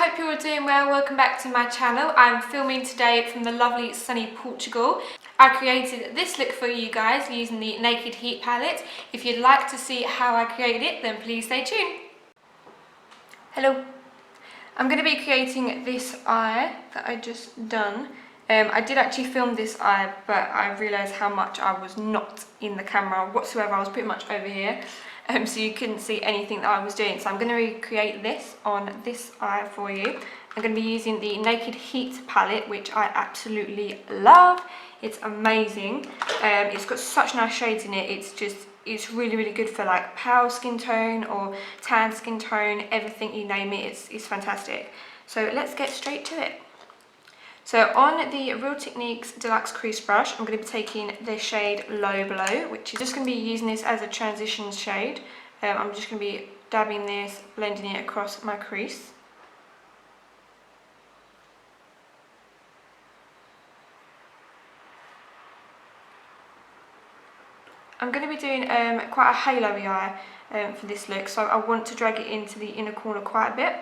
I hope you're all doing well. Welcome back to my channel. I'm filming today from the lovely sunny Portugal. I created this look for you guys using the Naked Heat palette. If you'd like to see how I created it, then please stay tuned. Hello. I'm going to be creating this eye that I just done. I did actually film this eye, but I realised how much I was not in the camera whatsoever. I was pretty much over here, so you couldn't see anything that I was doing. So I'm going to recreate this on this eye for you. I'm going to be using the Naked Heat palette, which I absolutely love. It's amazing. It's got such nice shades in it. It's really good for like pale skin tone or tan skin tone, everything you name it. It's fantastic. So let's get straight to it. So on the Real Techniques Deluxe Crease Brush, I'm going to be taking the shade Low Blow, which is just going to be using this as a transition shade. I'm just going to be dabbing this, blending it across my crease. I'm going to be doing quite a halo-y eye for this look, so I want to drag it into the inner corner quite a bit.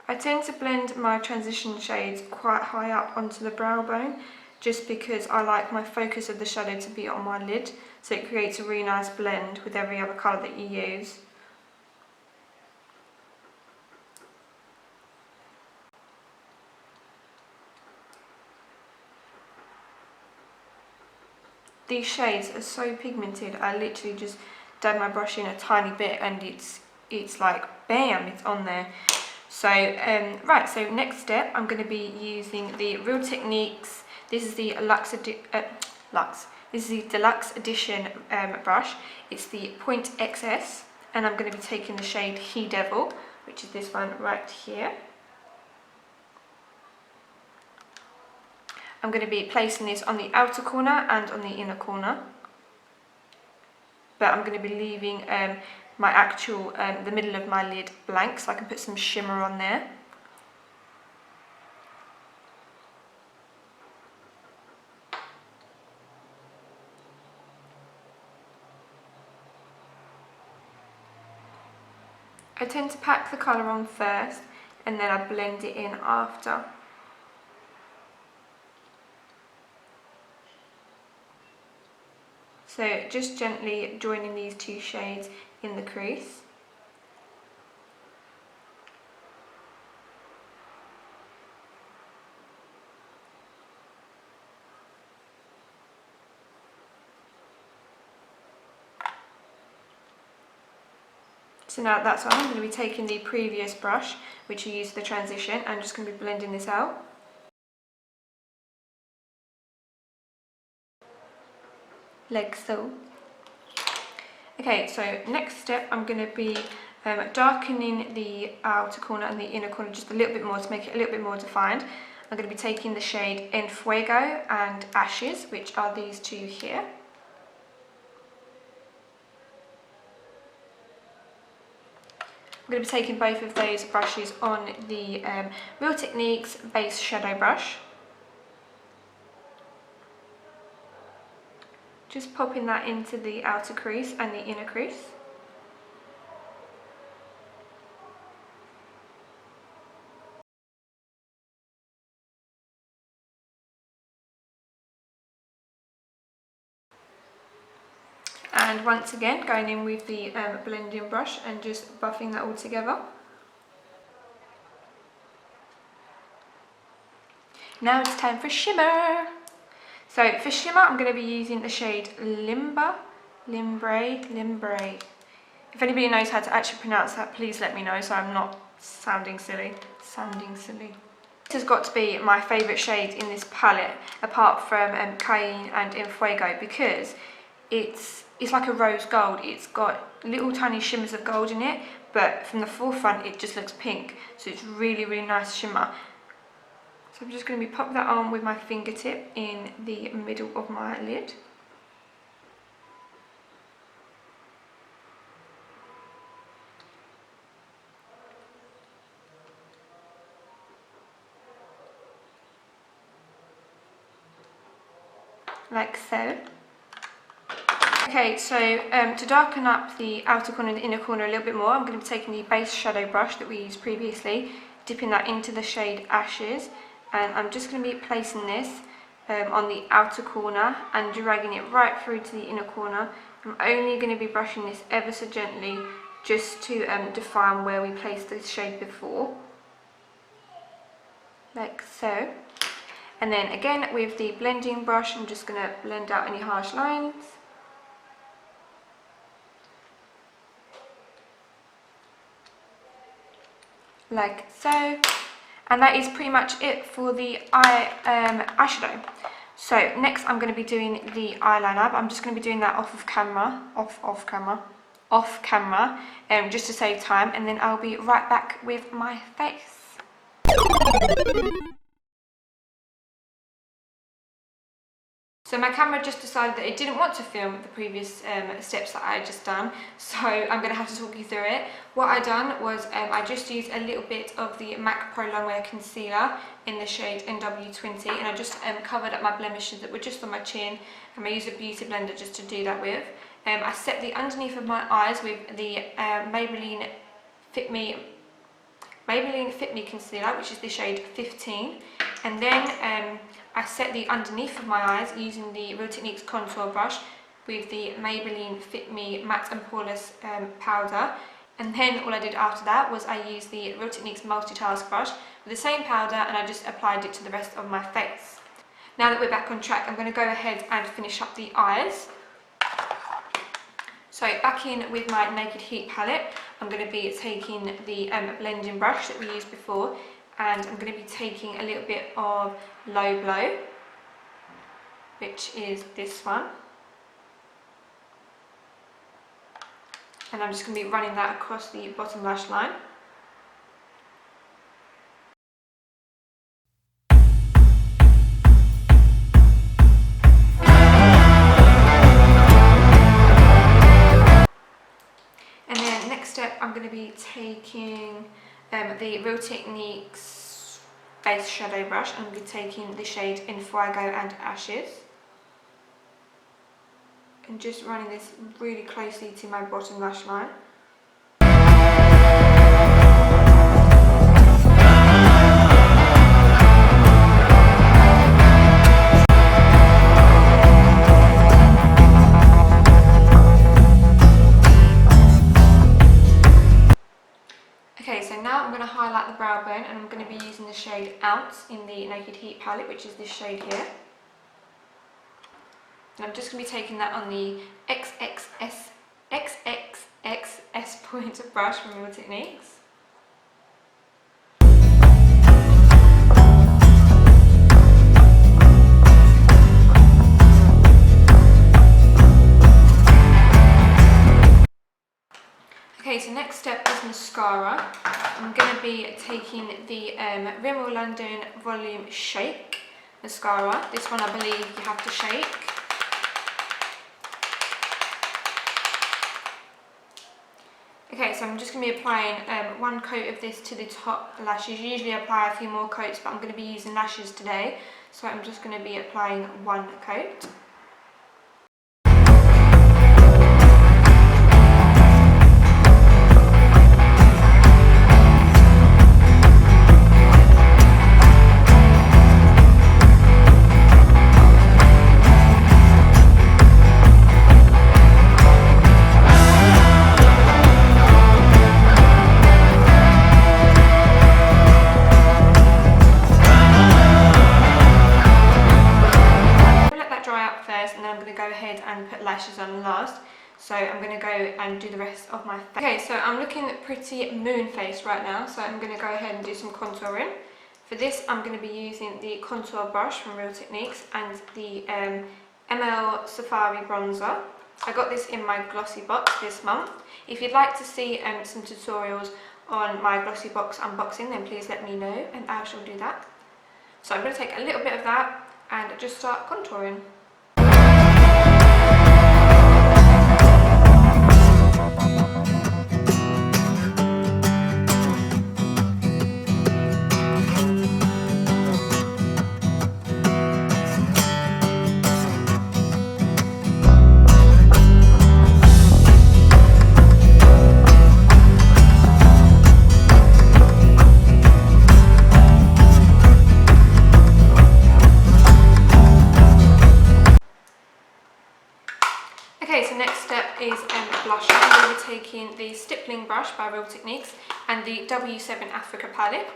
I tend to blend my transition shades quite high up onto the brow bone, just because I like my focus of the shadow to be on my lid, so it creates a really nice blend with every other colour that you use. These shades are so pigmented, I literally just dab my brush in a tiny bit and it's like bam, it's on there. So right, so next step I'm going to be using the Real Techniques. This is the Deluxe Edition brush. It's the Point XS, and I'm going to be taking the shade He Devil, which is this one right here. I'm going to be placing this on the outer corner and on the inner corner, but I'm going to be leaving my actual, the middle of my lid blank, so I can put some shimmer on there. I tend to pack the colour on first and then I blend it in after. So just gently joining these two shades in the crease. So now that's on, I'm going to be taking the previous brush, which I used for the transition, and just going to be blending this out. Like so. Okay, so next step I'm going to be darkening the outer corner and the inner corner just a little bit more to make it a little bit more defined. I'm going to be taking the shade En Fuego and Ashes, which are these two here. I'm going to be taking both of those brushes on the Real Techniques base shadow brush. Just popping that into the outer crease and the inner crease. And once again, going in with the blending brush and just buffing that all together. Now it's time for shimmer. So for shimmer, I'm going to be using the shade Limbre. If anybody knows how to actually pronounce that, please let me know so I'm not sounding silly. This has got to be my favourite shade in this palette, apart from Cayenne and En Fuego, because it's like a rose gold. It's got little tiny shimmers of gold in it, but from the forefront it just looks pink. So it's really nice shimmer. So I'm just going to be popping that on with my fingertip in the middle of my lid. like so. Okay, so to darken up the outer corner and the inner corner a little bit more, I'm going to be taking the base shadow brush that we used previously, dipping that into the shade Ashes, and I'm just going to be placing this on the outer corner and dragging it right through to the inner corner. I'm only going to be brushing this ever so gently just to define where we placed the shade before, like so. And then again with the blending brush, I'm just going to blend out any harsh lines. Like so, and that is pretty much it for the eyeshadow. So next I'm going to be doing the eyeliner, but I'm just going to be doing that off camera, just to save time, and then I'll be right back with my face. So my camera just decided that it didn't want to film the previous steps that I had just done, so I'm going to have to talk you through it. What I done was I just used a little bit of the MAC Prolongwear Concealer in the shade NW20, and I just covered up my blemishes that were just on my chin, and I used a beauty blender just to do that with. I set the underneath of my eyes with the Maybelline Fit Me Concealer, which is the shade 15, and then I set the underneath of my eyes using the Real Techniques contour brush with the Maybelline Fit Me Matte and Poreless powder. And then all I did after that was I used the Real Techniques multitask brush with the same powder, and I just applied it to the rest of my face. Now that we're back on track, I'm going to go ahead and finish up the eyes. So back in with my Naked Heat palette, I'm going to be taking the blending brush that we used before, and I'm going to be taking a little bit of Low Blow, which is this one, and I'm just going to be running that across the bottom lash line. And then next step, I'm going to be taking the Real Techniques base shadow brush. I'm going to be taking the shade Fuego and Ashes, and just running this really closely to my bottom lash line. Okay, so now I'm going to highlight the brow bone, and I'm going to be using the shade Ounce in the Naked Heat palette, which is this shade here. And I'm just going to be taking that on the XXS point brush from Real Techniques. Okay, so next step is mascara. I'm going to be taking the Rimmel London Volume Shake mascara. This one I believe you have to shake. Okay, so I'm just going to be applying one coat of this to the top lashes. Usually I apply a few more coats, but I'm going to be using lashes today, so I'm just going to be applying one coat. And put lashes on last, so I'm going to go and do the rest of my face. Okay, so I'm looking pretty moon faced right now, so I'm going to go ahead and do some contouring. For this I'm going to be using the contour brush from Real Techniques and the ML Safari bronzer. I got this in my glossy box this month. If you'd like to see some tutorials on my glossy box unboxing, then please let me know and I shall do that. So I'm going to take a little bit of that and just start contouring. Okay, so next step is blush. I'm going to be taking the stippling brush by Real Techniques and the W7 Africa palette.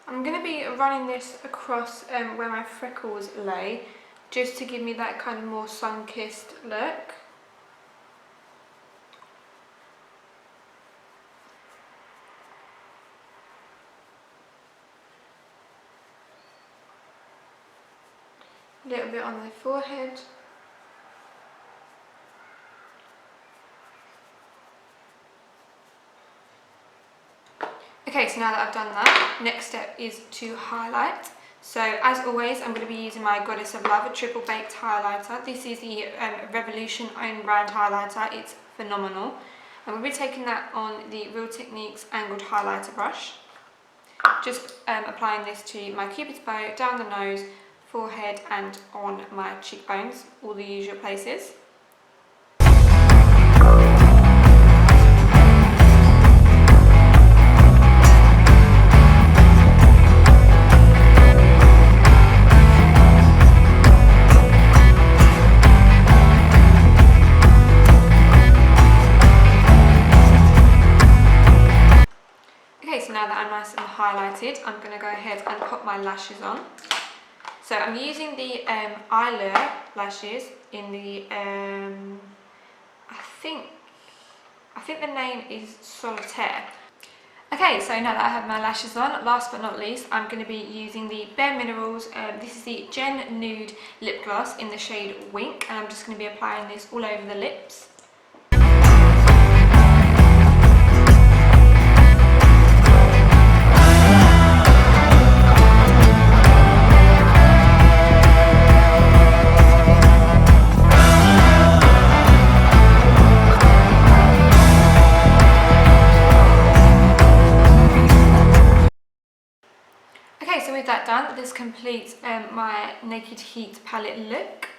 I'm going to be running this across where my freckles lay, just to give me that kind of more sun-kissed look. A little bit on the forehead. Okay, so now that I've done that, next step is to highlight. So as always, I'm going to be using my Goddess of Love, a triple baked highlighter. This is the Revolution own brand highlighter. It's phenomenal. And we'll be taking that on the Real Techniques angled highlighter brush. Just applying this to my cupid's bow, down the nose, forehead and on my cheekbones, all the usual places. Now that I'm nice and highlighted, I'm going to go ahead and put my lashes on. So I'm using the Eyelure lashes in the, I think the name is Solitaire. Okay, so now that I have my lashes on, last but not least, I'm going to be using the BareMinerals. This is the Gen Nude lip gloss in the shade Wink, and I'm just going to be applying this all over the lips. Okay, so with that done, this completes my Naked Heat palette look.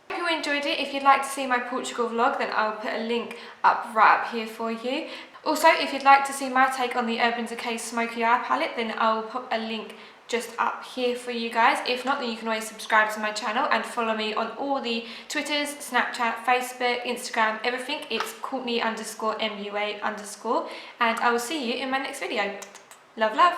If you enjoyed it, if you'd like to see my Portugal vlog, then I'll put a link right up here for you. Also, if you'd like to see my take on the Urbn Decay Smoky Eye palette, then I'll put a link just up here for you guys. If not, then you can always subscribe to my channel and follow me on all the Twitters, Snapchat, Facebook, Instagram, everything. It's Courtney_MUA_, and I will see you in my next video. Love, love.